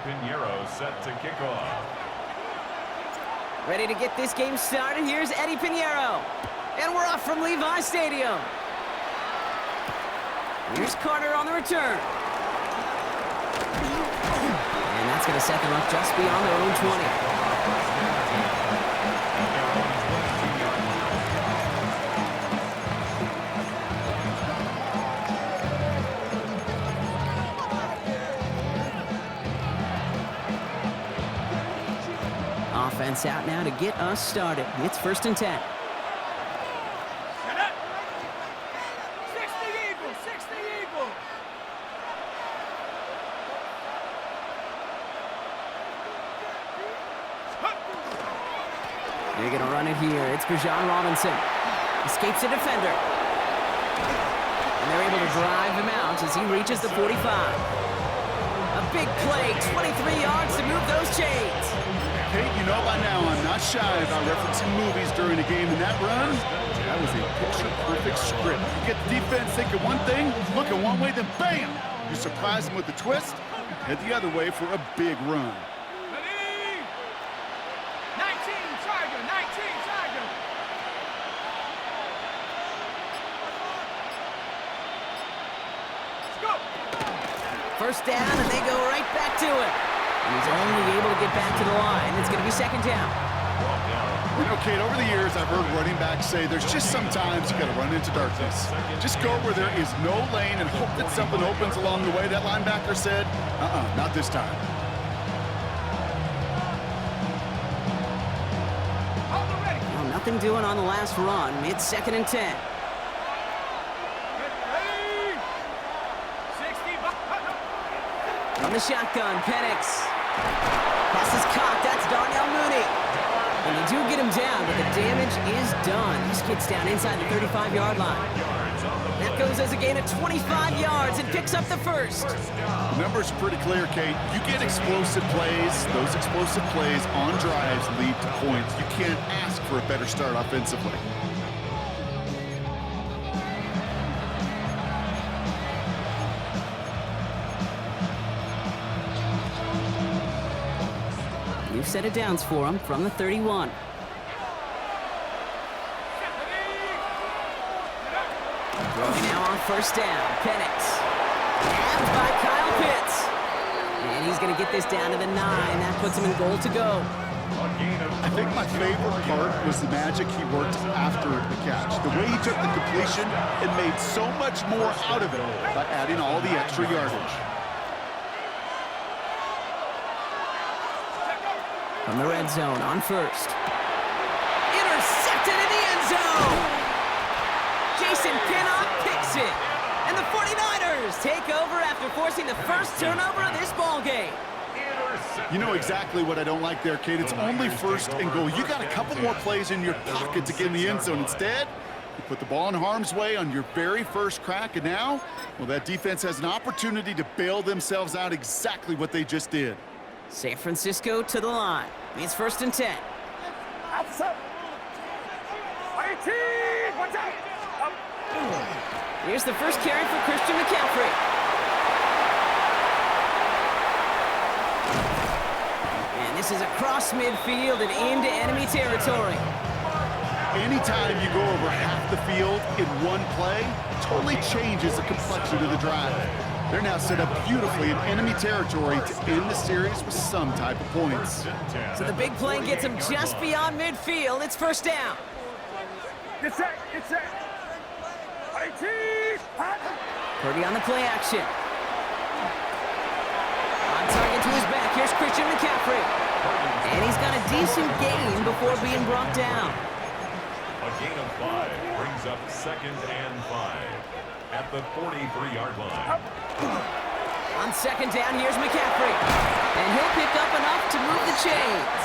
Pinheiro set to kick off. Ready to get this game started. Here's Eddie Pinheiro. And we're off from Levi Stadium. Here's Carter on the return. And that's going to set them up just beyond their own 20. Offense out now to get us started. It's 1st and 10. They're going to run it here. It's Bijan Robinson. Escapes a defender. And they're able to drive him out as he reaches the 45. A big play, 23 yards to move those chains. Kate, you know by now I'm not shy about referencing movies during a game, and that run, that was a picture-perfect script. You get the defense thinking one thing, looking one way, then bam! You surprise them with the twist, head the other way for a big run. First down, and they go right back to it. And he's only able to get back to the line. It's going to be 2nd down. You know, Kate, over the years, I've heard running backs say there's just sometimes you got to run into darkness. Just go where there is no lane and hope that something opens along the way. That linebacker said, not this time. Well, nothing doing on the last run. It's 2nd and 10. From the shotgun, Penix. Pass is caught. That's Darnell Mooney. And they do get him down, but the damage is done. He skids down inside the 35-yard line. That goes as a gain of 25 yards and picks up the first. The numbers are pretty clear, Kate. You get explosive plays. Those explosive plays on drives lead to points. You can't ask for a better start offensively. New set of downs for him from the 31. Throwing now on 1st down. Penix. Grabbed by Kyle Pitts. And he's going to get this down to the 9. That puts him in goal to go. I think my favorite part was the magic he worked after the catch. The way he took the completion and made so much more out of it by adding all the extra yardage. From the red zone on 1st. Intercepted in the end zone! Jason Pinnock picks it. And the 49ers take over after forcing the first turnover of this ballgame. You know exactly what I don't like there, Kate. It's only 1st and goal. You got a couple more plays in your pocket to get in the end zone. Instead, you put the ball in harm's way on your very first crack, and now, well, that defense has an opportunity to bail themselves out exactly what they just did. San Francisco to the line. It's 1st and 10. Here's the first carry for Christian McCaffrey. And this is across midfield and into enemy territory. Anytime you go over half the field in one play, totally changes the complexion of the drive. They're now set up beautifully in enemy territory to end the series with some type of points. So the big play gets him just beyond midfield. It's 1st down. Get set, get set. Purdy on the play action. On target to his back. Here's Christian McCaffrey. And he's got a decent gain before being brought down. A gain of 5 brings up 2nd and 5 at the 43-yard line. On 2nd down, here's McCaffrey. And he'll pick up enough to move the chains.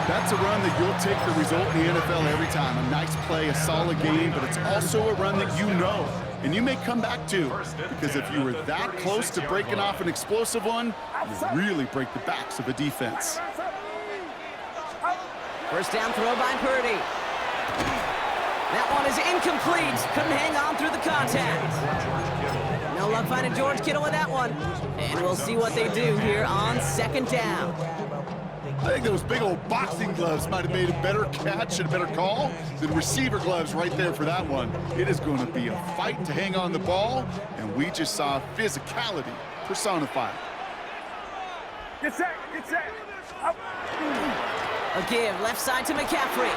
That's a run that you'll take the result in the NFL every time. A nice play, a solid game, but it's also a run that you know and you may come back to, because if you were that close to breaking off an explosive one, you really break the backs of a defense. 1st down throw by Purdy. That one is incomplete. Couldn't hang on through the contact. No luck finding George Kittle with that one. And we'll see what they do here on second down. I think those big old boxing gloves might have made a better catch and a better call than receiver gloves right there for that one. It is going to be a fight to hang on the ball, and we just saw physicality personified. Get set, get set. Up. A give, left side to McCaffrey.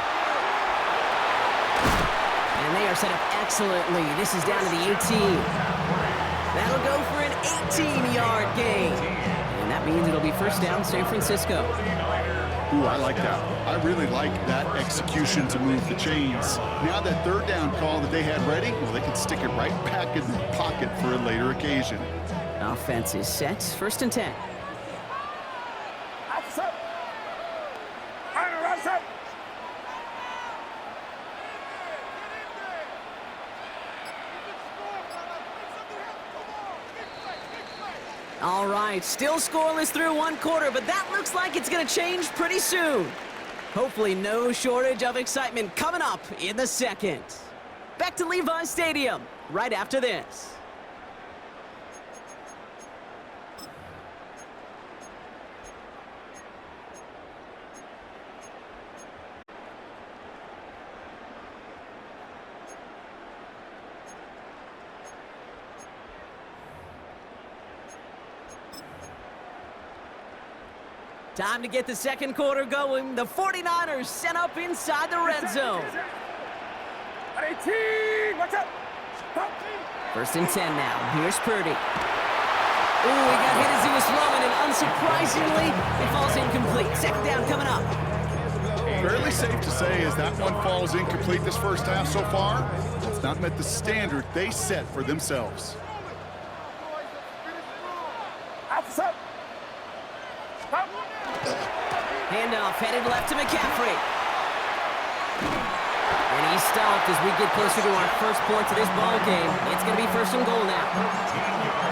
And they are set up excellently. This is down to the 18. That'll go for an 18-yard gain. And that means it'll be first down San Francisco. Ooh, I like that. I really like that execution to move the chains. Now that third down call that they had ready, well, they can stick it right back in the pocket for a later occasion. Offense is set. First and 10. Outside. Outside. All right, still scoreless through one quarter, but that looks like it's going to change pretty soon. Hopefully no shortage of excitement coming up in the second. Back to Levi's Stadium right after this. Time to get the second quarter going. The 49ers set up inside the red zone. 18, watch out. First and 10 now. Here's Purdy. Ooh, he got hit as he was throwing, and unsurprisingly, it falls incomplete. Second down coming up. Fairly safe to say as that one falls incomplete this first half so far, it's not met the standard they set for themselves. Outside. Handoff headed left to McCaffrey. And he's stopped as we get closer to our first point to this ball game. It's going to be first and goal now.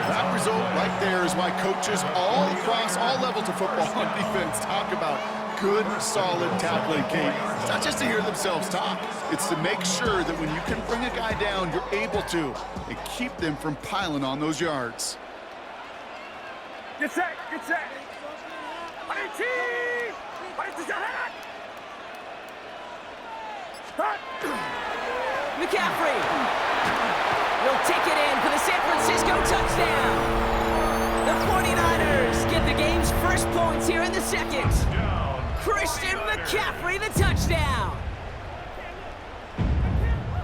That result right there is why coaches all across all levels of football on defense talk about good, solid tackling, Kate. It's not just to hear themselves talk. It's to make sure that when you can bring a guy down, you're able to and keep them from piling on those yards. Get set, get set. 18. McCaffrey will take it in for the San Francisco touchdown. The 49ers get the game's first points here in the second. Christian McCaffrey, the touchdown.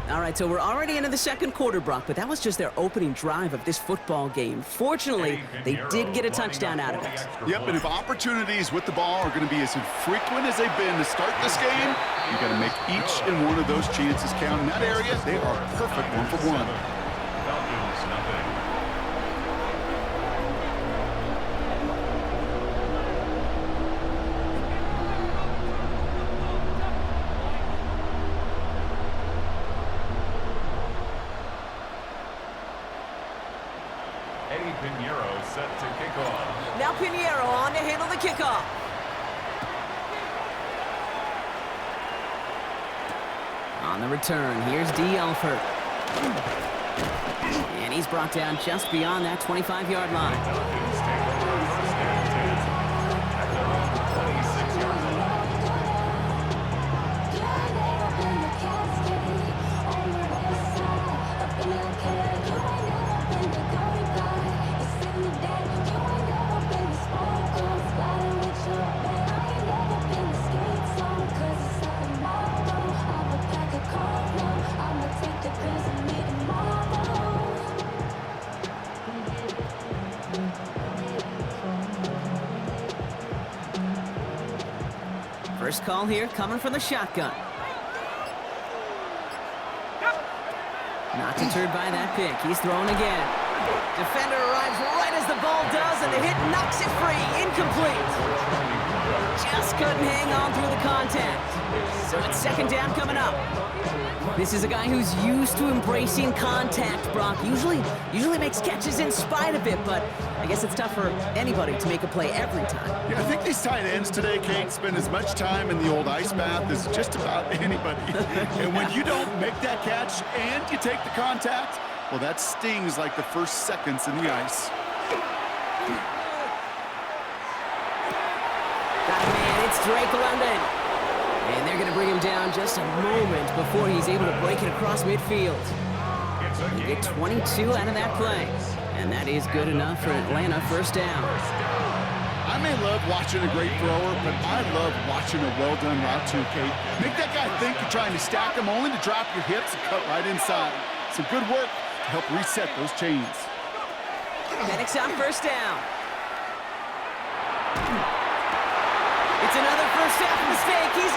All right, so we're already into the second quarter, Brock, but that was just their opening drive of this football game. Fortunately, they did get a touchdown out of it. Yep, and if opportunities with the ball are going to be as infrequent as they've been to start this game, you got to make each and one of those chances count. In that area, they are perfect 1-for-1. Falcons, nothing. Set to kick off. Now Pinheiro on to handle the kickoff. On the return, here's D. Alford. And he's brought down just beyond that 25-yard line. Falcons take over first and 10 at their own 26-yard line. First call here coming from the shotgun. Not deterred by that pick. He's throwing again. Defender arrives right as the ball does, and the hit knocks it free. Incomplete. Just couldn't hang on through the contact. So it's second down coming up. This is a guy who's used to embracing contact, Brock. Usually makes catches in spite of it, but I guess it's tough for anybody to make a play every time. Yeah, I think these tight ends today, Kate, spend as much time in the old ice bath as just about anybody. And when you don't make that catch and you take the contact, Well, that stings like the first seconds in the ice. Got a man, it's Drake London. And they're going to bring him down just a moment before he's able to break it across midfield. They get 22 out of that play. And that is good enough for Atlanta first down. I may love watching a great thrower, but I love watching a well-done route too, Kate. Make that guy think you're trying to stack him only to drop your hips and cut right inside. Some good work to help reset those chains. Penix on first down. It's another first half mistake. He's